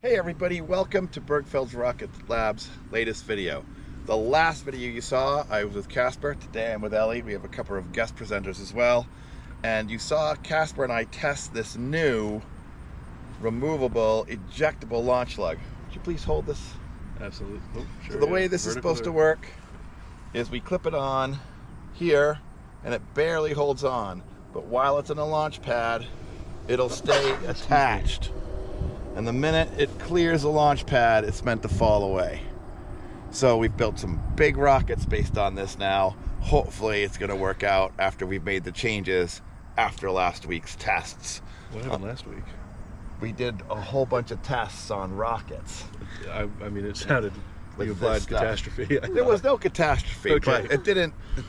Hey everybody, welcome to Bergfeld's Rocket Lab's latest video. The last video you saw, I was with Casper. Today I'm with Ellie. We have a couple of guest presenters as well. And you saw Casper and I test this new removable ejectable launch lug. Would you please hold this? Absolutely. Oh, sure, so the way this is supposed to work is we clip it on here and it barely holds on. But while it's in a launch pad, it'll stay attached. And the minute it clears the launch pad, it's meant to fall away. So we've built some big rockets based on this now. Hopefully it's going to work out after we've made the changes after last week's tests. What happened last week? We did a whole bunch of tests on rockets. I mean, it sounded like a applied catastrophe. There was no catastrophe, okay. But it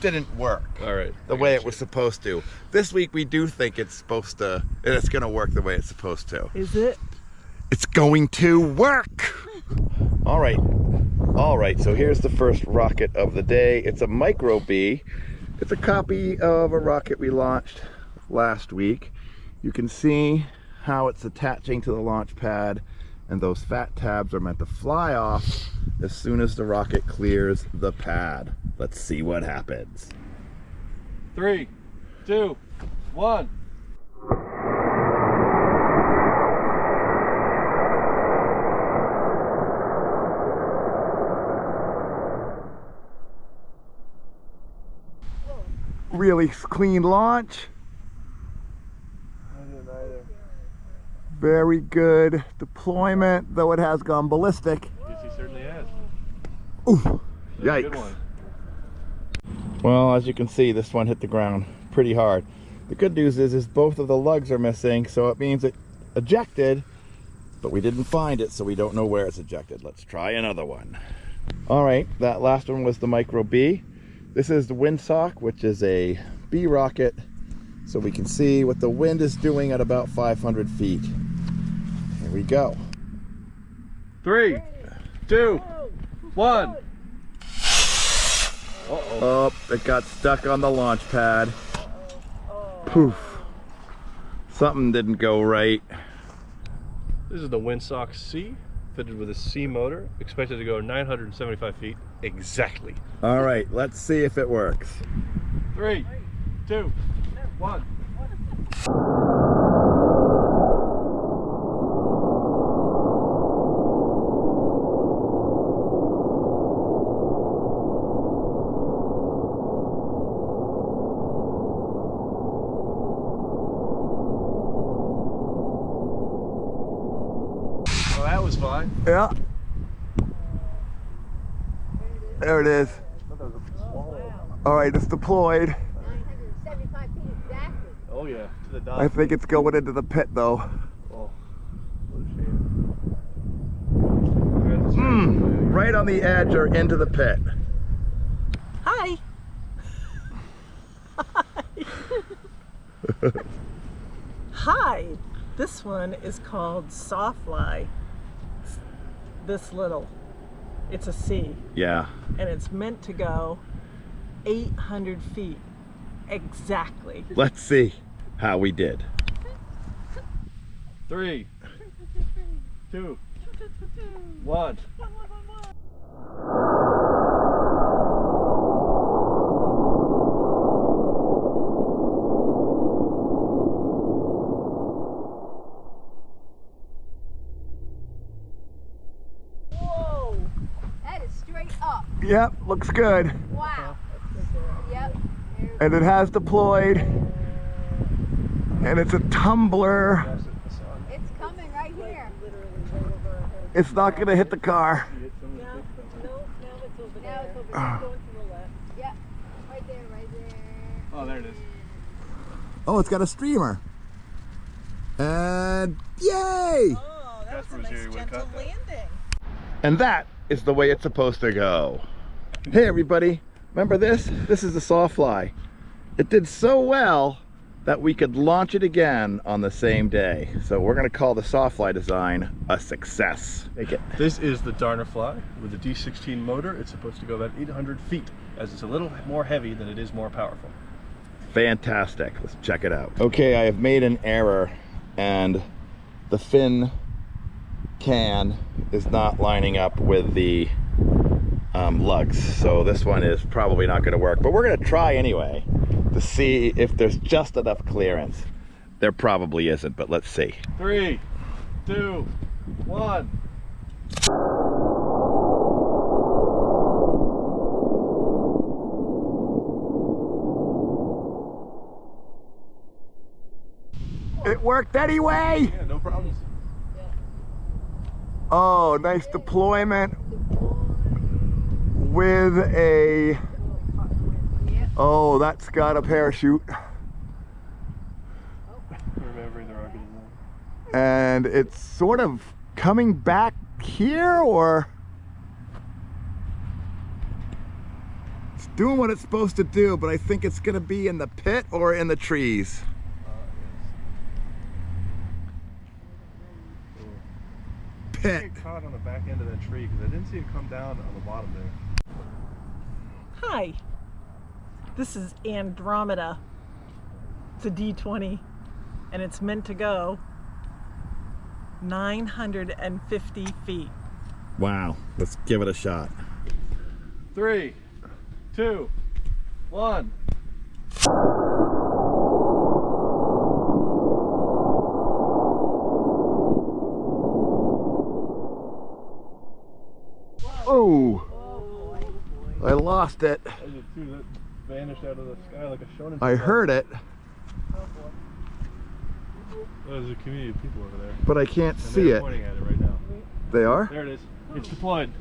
didn't work. All right. The way it was supposed to. This week we do think it's supposed to, and it's going to work the way it's supposed to. Is it? It's going to work! All right, so here's the first rocket of the day. It's a Micro B. It's a copy of a rocket we launched last week. You can see how it's attaching to the launch pad, and those fat tabs are meant to fly off as soon as the rocket clears the pad. Let's see what happens. 3, 2, 1. Really clean launch. I didn't either. Very good deployment, though it has gone ballistic. Yes, he certainly has. Ooh, That's a good yikes. one. Well, as you can see, this one hit the ground pretty hard. The good news is both of the lugs are missing, so it means it ejected, but we didn't find it, so we don't know where it's ejected. Let's try another one. All right, that last one was the Micro B. This is the windsock, which is a B rocket, so we can see what the wind is doing at about 500 feet. Here we go. 3, 2, 1. Uh-oh. Oh, it got stuck on the launch pad. Poof. Something didn't go right. This is the Windsock C, fitted with a C motor, expected to go 975 feet exactly. All right, let's see if it works. 3, 2, 1. Well, that was fine. Yeah. There it is. All right, it's deployed. 975 feet exactly. Oh yeah, to the dot. I think it's going into the pit though. Oh, what a shame. Right on the edge or into the pit. Hi. Hi. This one is called Sawfly. It's this little. It's a C, Yeah. and it's meant to go 800 feet exactly. Let's see how we did. 3, 2, 1. Whoa! That is straight up. Yep, looks good. Wow. Yep. And it has deployed. And it's a tumbler. It's coming right here. It's not gonna hit the car. Now it's over there. Now it's over there. Going to the left. Yep. Right there, right there. Oh, there it is. Oh, it's got a streamer. And yay! Oh, that Casper was was a here, he nice would've gentle cut that. landing. And that is the way it's supposed to go. Hey everybody, remember this? This is the Sawfly. It did so well that we could launch it again on the same day. So we're gonna call the Sawfly design a success. Make it. This is the Darnerfly with the D16 motor. It's supposed to go about 800 feet, as it's a little more heavy than it is more powerful. Fantastic. Let's check it out. Okay, I have made an error and the fin can is not lining up with the lugs, so this one is probably not going to work, but we're going to try anyway to see if there's just enough clearance. There probably isn't, but let's see. 3, 2, 1. It worked anyway. Yeah, no problems. Oh, nice deployment with a, oh, that's got a parachute. Remembering the rocket is on. And it's sort of coming back here, or it's doing what it's supposed to do, but I think it's gonna be in the pit or in the trees. Pit. Get caught on the back end of that tree because I didn't see it come down on the bottom there. Hi, this is Andromeda. It's a D20 and it's meant to go 950 feet. Wow, let's give it a shot. 3, 2, 1. Oh, I lost it. There's a two that vanished out of the sky like a shonen. I heard it, There's a community of people over there. but I can't And see they're it. pointing at it right now. They are? There it is. It's deployed.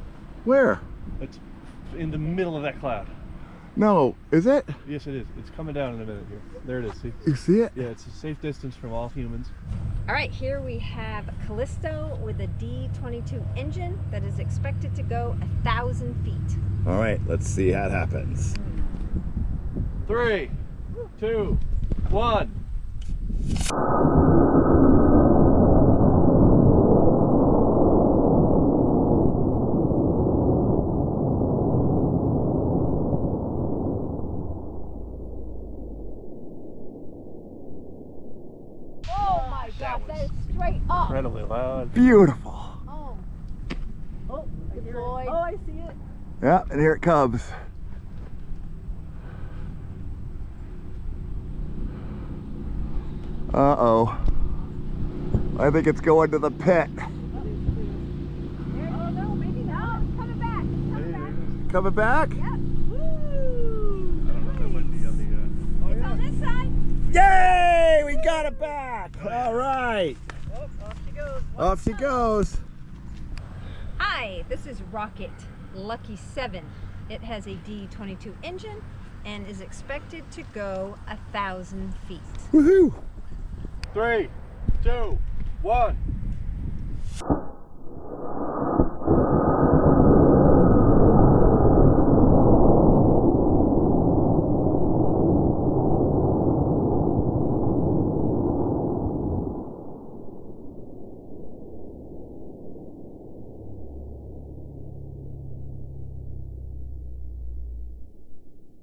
Where? It's in the middle of that cloud. No, is it? Yes, it is. It's coming down in a minute here. There it is. See? You see it? Yeah, it's a safe distance from all humans. All right, here we have Callisto with a D22 engine that is expected to go 1,000 feet. All right, let's see how it happens. 3, 2, 1. Oh my gosh, that is straight up. Incredibly loud. Beautiful. Oh, Oh, I hear it. Deployed. Oh, I see it. Yeah, and here it comes. Uh-oh. I think it's going to the pit. oh no, maybe not. It's coming back. It's coming back. Coming back? Yep. I don't know if that might be on the. Oh, It's yeah. on this side. Yay! We got it back! All right. Oh, off she goes. Off she goes. Hi, this is Rocket Lucky 7. It has a D22 engine and is expected to go 1,000 feet. Woohoo! 3, 2, 1.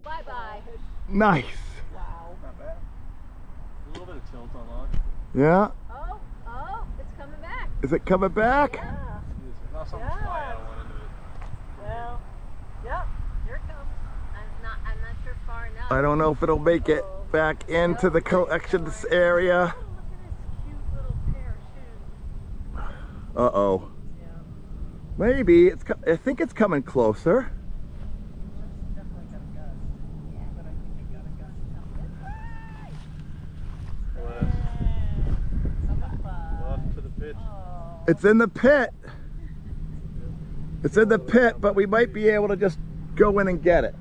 Bye-bye. Nice. Wow. Not bad. A little bit of tilt on launch. Yeah. Oh, it's coming back. Is it coming back? Yeah. If not something Yeah. fly, I don't want into it. Well, yep. Here it comes. I'm not sure far enough. I don't know if it'll make it back into the collections area. Oh, look at this cute little pair of shoes. Uh-oh. Yeah. Maybe. I think it's coming closer. It's definitely got a gust. Yeah. But I think it got a gust coming. Off to the pitch. Oh. It's in the pit. It's in the pit, but we might be able to just go in and get it.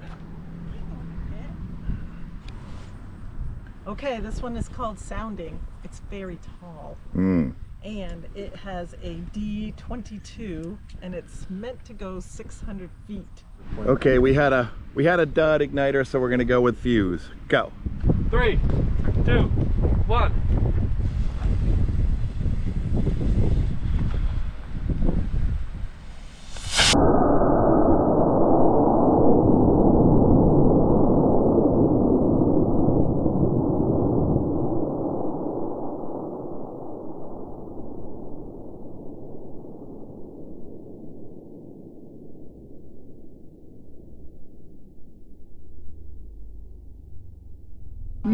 Okay, this one is called Sounding. It's very tall. Hmm. And it has a D22 and it's meant to go 600 feet. Okay, we had a dud igniter, so we're gonna go with fuse. Go. 3, 2, 1.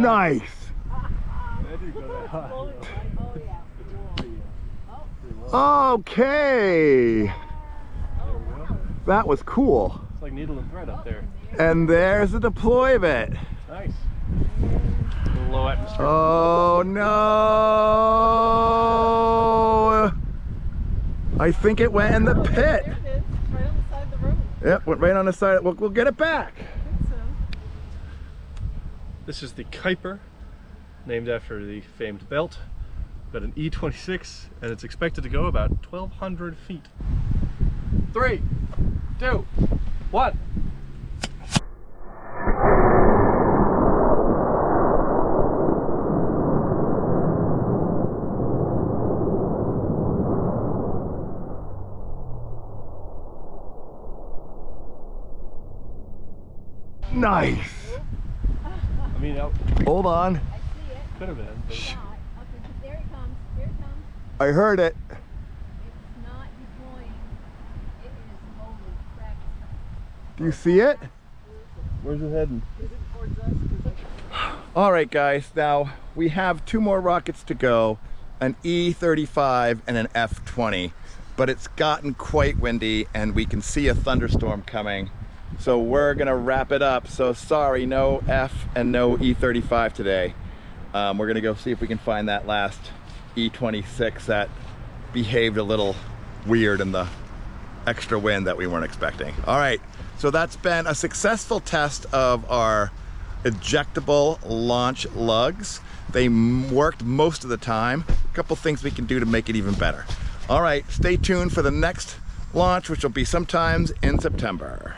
Nice. That didn't go that high. Oh, yeah. Okay. There we go. That was cool. It's like needle and thread up there. And there's the deploy of it. Nice. A little low atmosphere. Oh no! I think it went in the pit. There it is. Right on the side of the road. Yep, went right on the side. We'll get it back. I think so. This is the Kuiper, named after the famed belt. Got an E26, and it's expected to go about 1,200 feet. 3, 2, 1. Nice. I mean, that Hold on. I see it. could have been. But Not. Okay, there it comes. Here it comes. I heard it. It's not deploying. It is holy crap. Do you see it? where's it heading? Is it towards us? All right, guys. Now we have 2 more rockets to go, an E35 and an F20, but it's gotten quite windy and we can see a thunderstorm coming. So we're gonna wrap it up. So sorry, no F and no E35 today. We're gonna go see if we can find that last E26 that behaved a little weird in the extra wind that we weren't expecting. All right, so that's been a successful test of our ejectable launch lugs. They worked most of the time. A couple things we can do to make it even better. All right, stay tuned for the next launch, which will be sometimes in September.